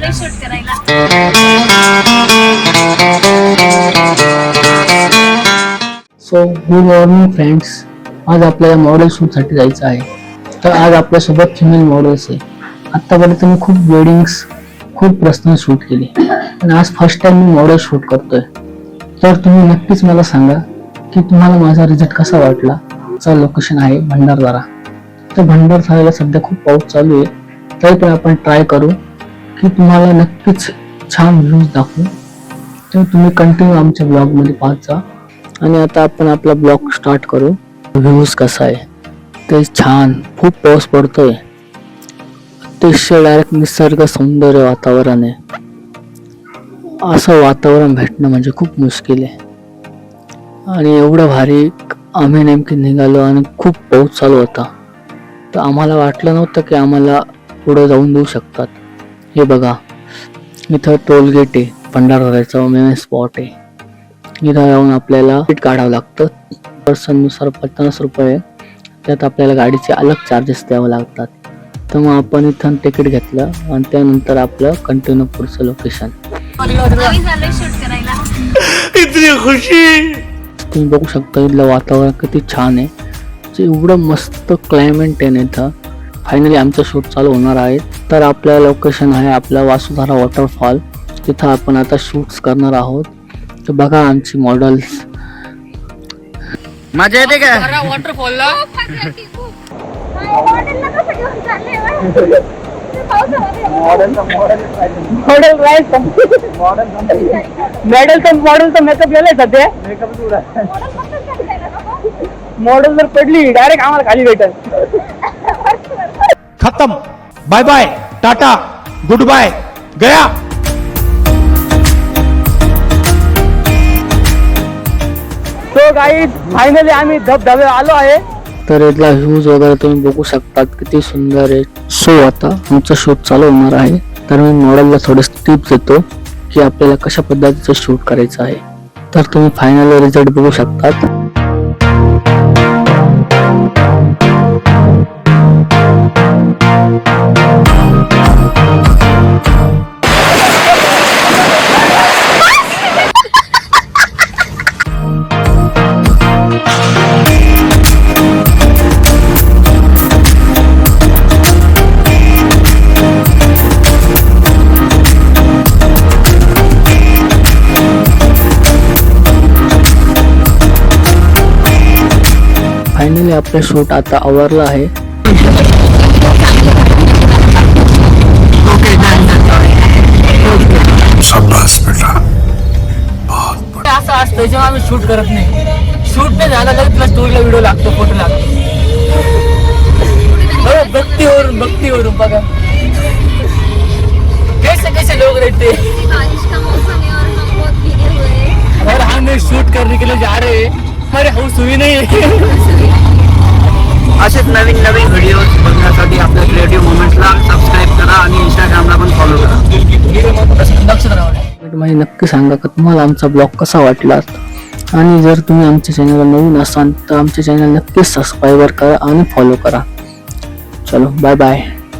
चाललोय शूट करायला. So good morning friends, आज आपल्याला मॉडेल शूटसाठी जायचं आहे. तर आज आपल्यासोबत फिमेल मॉडेल्स आहे. आत्तापर्यंत मी खूप वेडिंग्स, खूप पर्सनल शूट केली आणि आज फर्स्ट टाइम मी मॉडेल शूट करतोय. तर तुम्ही नक्कीच मला सांगा की तुम्हाला माझा रिझल्ट कसा वाटला. लोकेशन आहे भंडारदरा. तर भंडारदऱ्याला सध्या खूप पाऊस चालू आहे, तरी पण आपण ट्राय करू की तुम्हाला नक्कीच छान व्ह्यूज दाखवू. तर तुम्ही कंटिन्यू आमच्या ब्लॉग मध्ये पाहत जा. आणि आता आपण आपला ब्लॉग स्टार्ट करू. व्ह्यूज कसा आहे ते छान, खूप पाऊस पडतोय, अतिशय डायरेक्ट निसर्ग सौंदर्य वातावरण आहे. असं वातावरण भेटणं म्हणजे खूप मुश्किल आहे. आणि एवढं भारी आम्ही नेमके निघालो आणि खूप पाऊस चालू होता. तर आम्हाला वाटलं नव्हतं की आम्हाला पुढे जाऊन देऊ शकतात. हे बघा, इथं टोलगेट आहे, भंडारदऱ्याचा मेन स्पॉट आहे. इथं जाऊन आपल्याला तिकीट काढावं लागतं. पर्सननुसार 50 रुपये. त्यात आपल्याला गाडीचे अलग चार्जेस द्यावे लागतात. तर मग आपण इथं तिकीट घेतलं आणि त्यानंतर आपलं कंटिन्यू पुढचं लोकेशन. आम्ही चाललोय शूट करायला. इतनी खुशी. तुम्ही बघू शकता इथलं वातावरण किती छान आहे. एवढं मस्त क्लायमेट आहे इथं. फायनली आमचं शूट चालू होणार आहे. तर आपलं लोकेशन आहे आपला वासुधारा वॉटरफॉल. तिथं आपण आता शूट्स करणार आहोत. तर बघा आमची मॉडेल्स. मजा येते का वॉटरफॉलला? मॉडेलचा मेकअप गेलाय सध्या. मॉडेल जर पडली डायरेक्ट आम्हाला खाली भेटेल. खत्म. Bye bye, tata, goodbye, गया. सो गाईज, फायनली आम्ही धबधबे आलो आहे. तर इथला व्ह्यूज वगैरे तुम्ही बघू शकता, किती सुंदर आहे. सो आता आमचं शूट चालू होणार आहे. तर मी मॉडेलला थोडे टिप्स देतो की आपल्याला कशा पद्धतीचं शूट करायचं आहे. तर तुम्ही फायनल रिझल्ट बघू शकतात. फायनली आपलं शूट आता आवरलं आहे. असं असतं जेव्हा आम्ही शूट करत नाही. शूट नाही झाला तरी तुला स्टोरीला व्हिडिओ लागतो, फोटो लागतो. भक्तीवरून बघा कैसे कैसे लोग रहते. बारिश का मौसम है और हम बहुत भीगे हुए हैं. और हम शूट करने के लिए जा रहे हैं. हमारे हाऊस हुई नाही. असेच नवीन नवीन व्हिडिओ बघण्यासाठी आपल्या क्रिएटिव्ह मोमेंट्सला सबस्क्राईब करा आणि इंस्टाग्रामला पण फॉलो करा. लक्ष राहा. म्हणजे नक्की सांगा की तुम्हाला आमचा ब्लॉग कसा वाटला. आणि जर तुम्ही आमच्या चॅनलला नवीन असाल तर आमच्या चॅनल नक्कीच सबस्क्राईब करा आणि फॉलो करा. चलो बाय बाय.